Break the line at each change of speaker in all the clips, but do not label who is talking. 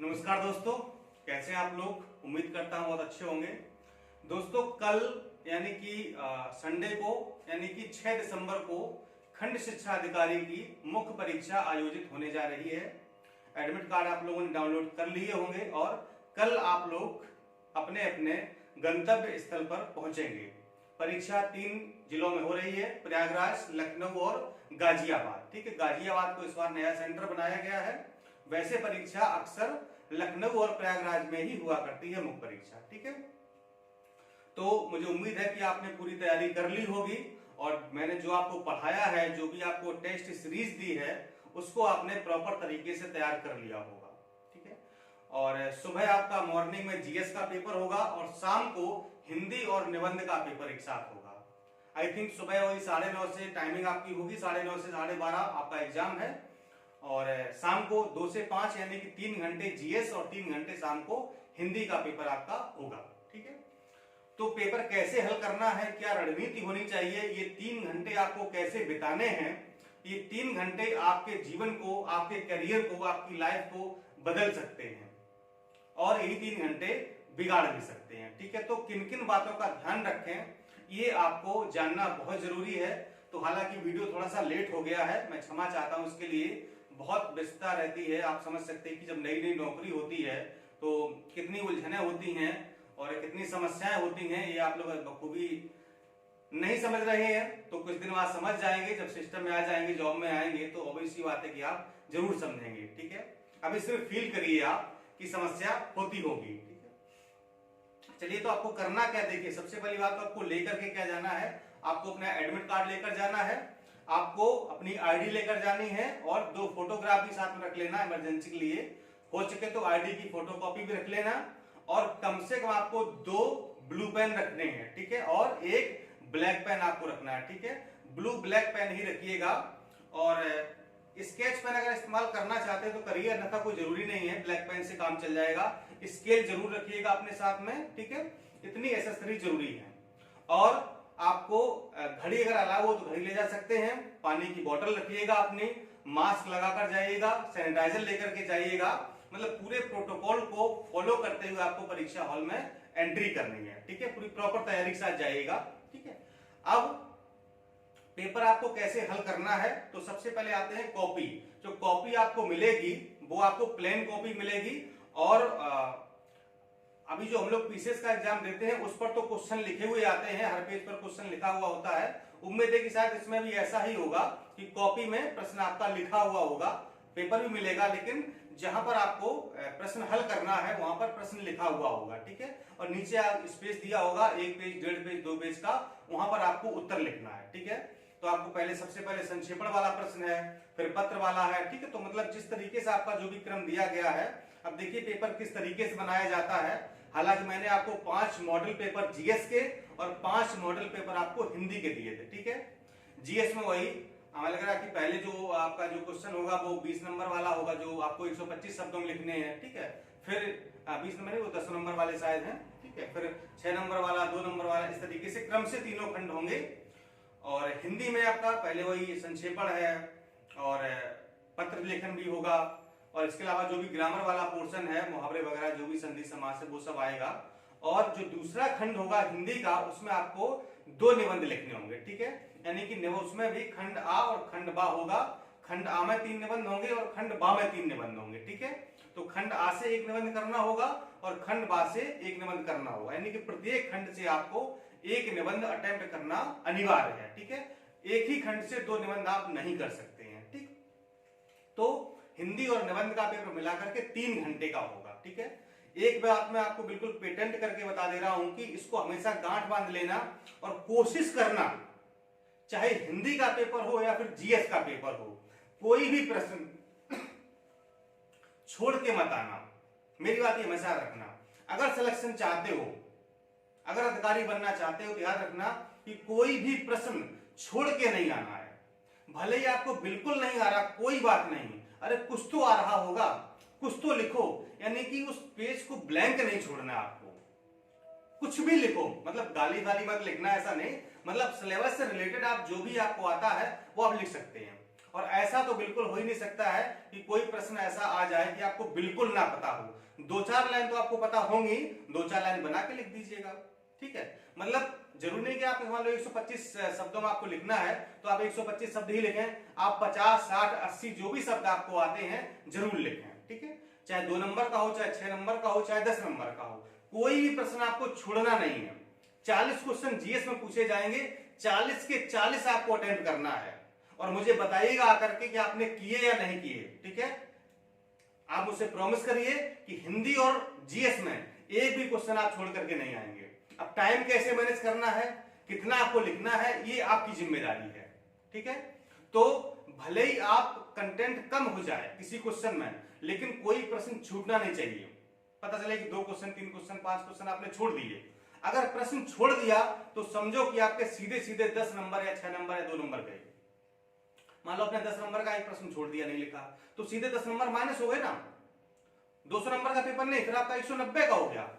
नमस्कार दोस्तों, कैसे हैं आप लोग। उम्मीद करता हूं बहुत अच्छे होंगे। दोस्तों कल यानी कि संडे को यानी कि 6 दिसंबर को खंड शिक्षा अधिकारी की मुख्य परीक्षा आयोजित होने जा रही है। एडमिट कार्ड आप लोगों ने डाउनलोड कर लिए होंगे और कल आप लोग अपने अपने गंतव्य स्थल पर पहुंचेंगे। परीक्षा 3 जिलों में हो रही है, प्रयागराज, लखनऊ और गाजियाबाद। ठीक है, गाजियाबाद को इस बार नया सेंटर बनाया गया है। वैसे परीक्षा अक्सर लखनऊ और प्रयागराज में ही हुआ करती है मुख्य परीक्षा। ठीक है, तो मुझे उम्मीद है कि आपने पूरी तैयारी कर ली होगी और मैंने जो आपको पढ़ाया है, जो भी आपको टेस्ट सीरीज दी है, उसको आपने प्रॉपर तरीके से तैयार कर लिया होगा। ठीक है, और सुबह आपका मॉर्निंग में जीएस का पेपर होगा और शाम को हिंदी और निबंध का पेपर एक साथ होगा। आई थिंक सुबह वही 9:30 से टाइमिंग आपकी होगी, 9:30 से 12:30 आपका एग्जाम है और शाम को 2 से 5 यानी कि 3 घंटे जीएस और 3 घंटे शाम को हिंदी का पेपर आपका होगा। ठीक है, तो पेपर कैसे हल करना है, क्या रणनीति होनी चाहिए, ये 3 घंटे आपको कैसे बिताने हैं, ये 3 घंटे आपके जीवन को, आपके करियर को, आपकी लाइफ को बदल सकते हैं और यही 3 घंटे बिगाड़ भी सकते हैं। ठीक है, तो किन किन बातों का ध्यान रखें ये आपको जानना बहुत जरूरी है। तो हालांकि वीडियो थोड़ा सा लेट हो गया है, मैं क्षमा चाहता हूं इसके लिए। बहुत व्यस्तता रहती है, आप समझ सकते हैं कि जब नई नई नौकरी होती है तो कितनी उलझनें होती हैं और कितनी समस्याएं होती हैं, ये आप लोग बखूबी नहीं समझ रहे हैं। तो कुछ दिन बाद समझ जाएंगे, जब सिस्टम में आ जाएंगे, जॉब में आएंगे तो ऑब्वियसली बात है कि आप जरूर समझेंगे। ठीक है, अभी सिर्फ फील करिए आप कि समस्या होती होगी। ठीक है, चलिए तो आपको करना क्या, देखिए सबसे पहली बात तो आपको लेकर के क्या जाना है, आपको अपना एडमिट कार्ड लेकर जाना है, आपको अपनी आईडी लेकर जानी है और 2 फोटोग्राफ भी साथ में रख लेना इमरजेंसी के लिए। हो सके तो आईडी की फोटोकॉपी भी रख लेना और कम से कम आपको 2 ब्लू पेन रखने हैं। ठीक है, और एक ब्लैक पेन आपको रखना है। ठीक है, ब्लू ब्लैक पेन ही रखिएगा और स्केच पेन अगर इस्तेमाल करना चाहते हैं तो करिए, अन्यथा कोई जरूरी नहीं है, ब्लैक पेन से काम चल जाएगा। स्केल जरूर रखिएगा अपने साथ में। ठीक है, इतनी एसेसरी जरूरी है। और आपको घड़ी अगर अलाउ हो तो घड़ी ले जा सकते हैं, पानी की बोतल रखिएगा अपनी, मास्क लगाकर जाइएगा, सैनिटाइजर लेकर के जाइएगा। मतलब पूरे प्रोटोकॉल को फॉलो करते हुए आपको परीक्षा हॉल में एंट्री करनी है। ठीक है, पूरी प्रॉपर तैयारी के साथ जाइएगा। ठीक है, अब पेपर आपको कैसे हल करना है, तो सबसे पहले आते हैं कॉपी। जो कॉपी आपको मिलेगी वो आपको प्लेन कॉपी मिलेगी और अभी जो हम लोग पीसीएस का एग्जाम देते हैं उस पर तो क्वेश्चन लिखे हुए आते हैं, हर पेज पर क्वेश्चन लिखा हुआ होता है। उम्मीद है कि शायद इसमें भी ऐसा ही होगा कि कॉपी में प्रश्न आपका लिखा हुआ होगा, पेपर भी मिलेगा लेकिन जहां पर आपको प्रश्न हल करना है वहां पर प्रश्न लिखा हुआ होगा। ठीक है, और नीचे स्पेस दिया होगा 1 पेज, 1.5 पेज, 2 पेज का, वहां पर आपको उत्तर लिखना है। ठीक है, तो आपको पहले सबसे पहले संक्षेपण वाला प्रश्न है, फिर पत्र वाला है। ठीक है, तो मतलब जिस तरीके से आपका जो भी क्रम दिया गया है, अब देखिए पेपर किस तरीके से बनाया जाता है। हालांकि मैंने आपको 5 मॉडल पेपर जीएस के और 5 मॉडल पेपर आपको हिंदी के दिए थे। ठीक है, जीएस में वही हमें लग रहा है कि पहले जो आपका जो क्वेश्चन होगा वो 20 नंबर वाला होगा, जो आपको 125 शब्दों में लिखने हैं। ठीक है, फिर 20 नंबर नहीं, वो 10 नंबर वाले शायद हैं। ठीक है, फिर 6 नंबर वाला, 2 नंबर वाला, इस तरीके से क्रम से तीनों खंड होंगे। और हिंदी में आपका पहले वही संक्षेपण है और पत्र लेखन भी होगा और इसके अलावा जो भी ग्रामर वाला पोर्शन है, मुहावरे वगैरह जो भी संधि समास है वो सब आएगा। और जो दूसरा खंड होगा हिंदी का, उसमें आपको 2 निबंध लिखने होंगे। ठीक है, यानी कि उसमें भी खंड आ और खंड बा होगा। खंड आ में 3 निबंध होंगे और खंड बा में 3 निबंध होंगे। ठीक है, तो खंड आ से 1 निबंध करना होगा और खंड बा से 1 निबंध करना होगा, यानी कि प्रत्येक खंड से आपको 1 निबंध अटेम्प्ट करना अनिवार्य है। ठीक है, एक ही खंड से 2 निबंध आप नहीं कर सकते हैं। ठीक, तो हिंदी और निबंध का पेपर मिलाकर के 3 घंटे का होगा। ठीक है, एक बात मैं आपको बिल्कुल पेटेंट करके बता दे रहा हूं कि इसको हमेशा गांठ बांध लेना और कोशिश करना, चाहे हिंदी का पेपर हो या फिर जीएस का पेपर हो, कोई भी प्रश्न छोड़ के मत आना। मेरी बात ये हमेशा रखना, अगर सिलेक्शन चाहते हो, अगर अधिकारी बनना चाहते हो तो याद रखना कि कोई भी प्रश्न छोड़ के नहीं आना है। भले ही आपको बिल्कुल नहीं आ रहा, कोई बात नहीं, अरे कुछ तो आ रहा होगा, कुछ तो लिखो। यानी कि उस पेज को ब्लैंक नहीं छोड़ना है आपको, कुछ भी लिखो। मतलब गाली गाली मत लिखना, ऐसा नहीं, मतलब सिलेबस से रिलेटेड आप जो भी आपको आता है वो आप लिख सकते हैं। और ऐसा तो बिल्कुल हो ही नहीं सकता है कि कोई प्रश्न ऐसा आ जाए कि आपको बिल्कुल ना पता हो। 2-4 लाइन तो आपको पता होंगी, 2-4 लाइन बना के लिख दीजिएगा, ठीक है। मतलब जरूरी नहीं कि आप मान लो 125 शब्दों में आपको लिखना है तो आप 125 शब्द ही लिखें, आप 50, 60, 80 जो भी शब्द आपको आते हैं जरूर लिखें, ठीक है। चाहे 2 नंबर का हो, चाहे 6 नंबर का हो, चाहे 10 नंबर का हो, कोई भी प्रश्न आपको छोड़ना नहीं है। 40 क्वेश्चन जीएस में पूछे जाएंगे, 40 के 40 आपको अटेम्प्ट करना है और मुझे बताइएगा आकर के कि आपने किए या नहीं किए, ठीक है। आप मुझसे प्रॉमिस करिए कि हिंदी और जीएस में एक भी क्वेश्चन आप छोड़ करके नहीं आएंगे। अब टाइम कैसे मैनेज करना है, कितना आपको लिखना है, ये आपकी जिम्मेदारी है, ठीक है। तो भले ही आप कंटेंट कम हो जाए किसी क्वेश्चन में, लेकिन कोई प्रश्न छूटना नहीं चाहिए। पता चले कि 2 क्वेश्चन, 3 क्वेश्चन, 5 क्वेश्चन आपने छोड़ दिए, अगर प्रश्न छोड़ दिया तो समझो कि आपके सीधे सीधे 10 नंबर या 6 नंबर या 2 नंबर गए। मान लो आपने 10 नंबर का एक प्रश्न छोड़ दिया, नहीं लिखा, तो सीधे 10 नंबर माइनस हो गए ना। 200 नंबर का पेपर नहीं, फिर आपका 190 का हो गया।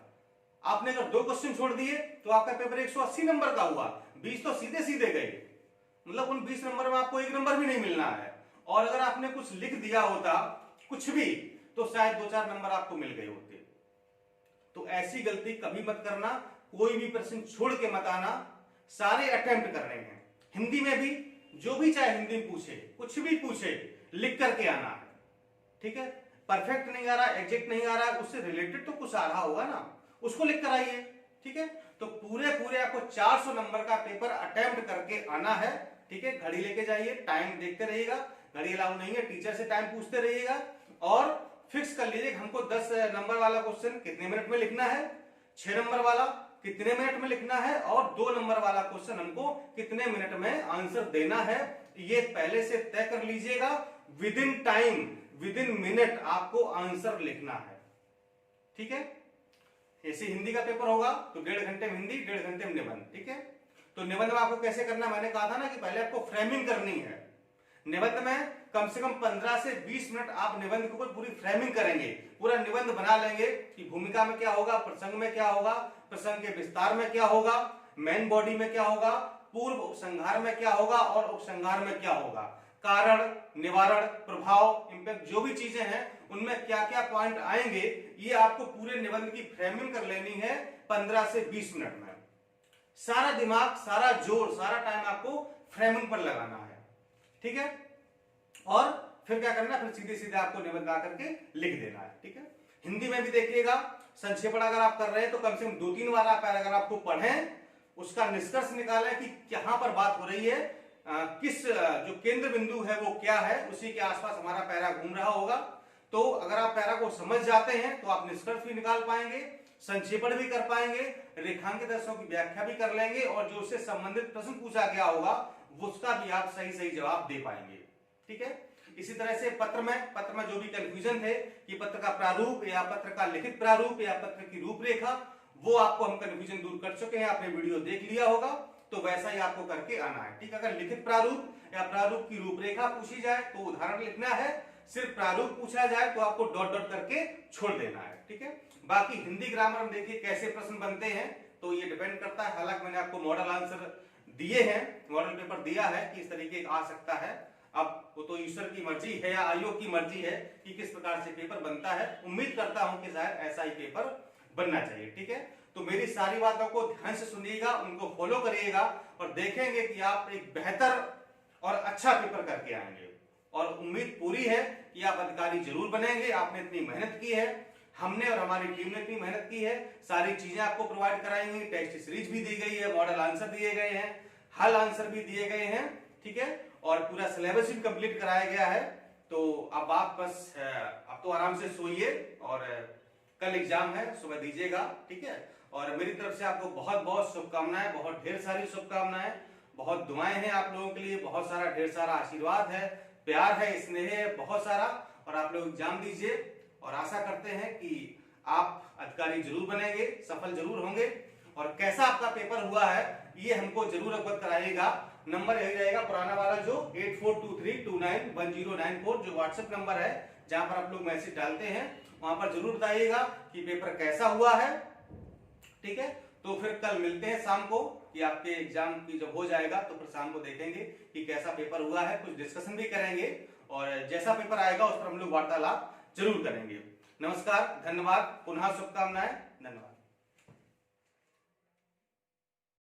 आपने अगर 2 क्वेश्चन छोड़ दिए तो आपका पेपर 180 नंबर का हुआ, 20 तो सीधे सीधे गए, मतलब उन 20 नंबर में आपको 1 नंबर भी नहीं मिलना है। और अगर आपने कुछ लिख दिया होता कुछ भी तो शायद 2-4 नंबर आपको मिल गए होते। तो ऐसी गलती कभी मत करना, कोई भी प्रश्न छोड़ के मत आना, सारे अटेम्प्ट करने हैं। हिंदी में भी जो भी चाहे हिंदी में पूछे, कुछ भी पूछे, लिख करके आना है, ठीक है। परफेक्ट नहीं आ रहा, एग्जैक्ट नहीं आ रहा, उससे रिलेटेड तो कुछ आ रहा होगा ना, उसको लिख कर आइए, ठीक है। तो पूरे आपको 400 नंबर का पेपर अटेम्प्ट करके आना है, ठीक है। घड़ी लेके जाइए, टाइम देखते रहिएगा, घड़ी अलाउ नहीं है, टीचर से टाइम पूछते रहिएगा और फिक्स कर लीजिए हमको 10 नंबर वाला क्वेश्चन कितने मिनट में लिखना है, 6 नंबर वाला कितने मिनट में लिखना है और 2 नंबर वाला क्वेश्चन हमको कितने मिनट में आंसर देना है, ये पहले से तय कर लीजिएगा। With in time, with in minute आपको आंसर लिखना है, ठीक है। ऐसे हिंदी का पेपर होगा तो 1.5 घंटे में हिंदी, 1.5 घंटे में निबंध, ठीक है। तो निबंध में आपको कैसे करना, मैंने कहा था ना कि पहले आपको फ्रेमिंग करनी है। निबंध में कम से कम 15 से 20 मिनट आप निबंध के ऊपर पूरी फ्रेमिंग करेंगे, पूरा निबंध बना लेंगे कि भूमिका में क्या होगा, प्रसंग में क्या होगा, प्रसंग के विस्तार में क्या होगा, मेन बॉडी में क्या होगा, पूर्व उपसंहार में क्या होगा और उपसंहार में क्या होगा, कारण, निवारण, प्रभाव, इंपैक्ट, जो भी चीजें हैं उनमें क्या क्या पॉइंट आएंगे, ये आपको पूरे निबंध की फ्रेमिंग कर लेनी है 15 से 20 मिनट में। सारा दिमाग, सारा जोर, सारा टाइम आपको फ्रेमिंग पर लगाना है, ठीक है। और फिर क्या करना है, फिर सीधे सीधे आपको निबंध ला करके लिख देना है, ठीक है। हिंदी में भी देखिएगा, संक्षेपण अगर आप कर रहे हैं तो कम से कम 2-3 बार आप पैराग्राफ को पढ़ें, उसका निष्कर्ष निकालें कि कहां पर बात हो रही है, किस जो केंद्र बिंदु है वो क्या है, उसी के आसपास हमारा पैरा घूम रहा होगा। तो अगर आप पैरा को समझ जाते हैं तो आप निष्कर्ष भी निकाल पाएंगे, संक्षेपण भी कर पाएंगे, रेखांकित दर्शों की व्याख्या भी कर लेंगे और जो उससे संबंधित प्रश्न पूछा गया होगा उसका भी आप सही सही जवाब दे पाएंगे, ठीक है। इसी तरह से पत्र में जो भी कंफ्यूजन थे कि पत्र का प्रारूप या पत्र का लिखित प्रारूप या पत्र की रूपरेखा, वो आपको हम कंफ्यूजन दूर कर चुके हैं, आपने वीडियो देख लिया होगा, तो वैसा ही आपको करके आना है, ठीक है। अगर लिखित प्रारूप या प्रारूप की रूपरेखा पूछी जाए तो उदाहरण लिखना है, सिर्फ प्रारूप पूछा जाए तो आपको डॉट डॉट करके छोड़ देना है, ठीक है। बाकी हिंदी ग्रामर में देखिए कैसे प्रश्न बनते हैं तो ये डिपेंड करता है। हालांकि मैंने आपको मॉडल आंसर दिए हैं, मॉडल पेपर दिया है कि इस तरीके आ सकता है। अब वो तो ईश्वर की मर्जी है या आयोग की मर्जी है कि किस प्रकार से पेपर बनता है। उम्मीद करता हूं कि शायद ऐसा ही पेपर बनना चाहिए, ठीक है। तो मेरी सारी बातों को ध्यान से सुनिएगा, उनको फॉलो करिएगा और देखेंगे कि आप एक बेहतर और अच्छा पेपर करके आएंगे। और उम्मीद पूरी है कि आप अधिकारी जरूर बनेंगे। आपने इतनी मेहनत की है, हमने और हमारी टीम ने इतनी मेहनत की है, सारी चीजें आपको प्रोवाइड कराई गई, टेस्ट सीरीज भी दी गई है, मॉडल आंसर दिए गए हैं, हल आंसर भी दिए गए हैं, ठीक है। और पूरा सिलेबस भी कंप्लीट कराया गया है। तो अब आप बस अब तो आराम से सोइए और कल एग्जाम है, सुबह दीजिएगा, ठीक है। और मेरी तरफ से आपको बहुत बहुत शुभकामनाएं, बहुत ढेर सारी शुभकामनाएं, बहुत दुआएं हैं आप लोगों के लिए, बहुत सारा ढेर सारा आशीर्वाद है, प्यार है, स्नेह है बहुत सारा। और आप लोग एग्जाम दीजिए और आशा करते हैं कि आप अधिकारी जरूर बनेंगे, सफल जरूर होंगे। और कैसा आपका पेपर हुआ है ये हमको जरूर अवगत कराइएगा। नंबर यही रहेगा पुराना वाला जो 8423291094 जो व्हाट्सएप नंबर है, जहां पर आप लोग मैसेज डालते हैं, वहां पर जरूर बताइएगा कि पेपर कैसा हुआ है, ठीक है। तो फिर कल मिलते हैं शाम को कि आपके एग्जाम की जब हो जाएगा तो फिर शाम को देखेंगे कि कैसा पेपर हुआ है, कुछ डिस्कशन भी करेंगे और जैसा पेपर आएगा उस पर हम लोग वार्तालाप जरूर करेंगे। नमस्कार, धन्यवाद, पुनः शुभकामनाएं, धन्यवाद।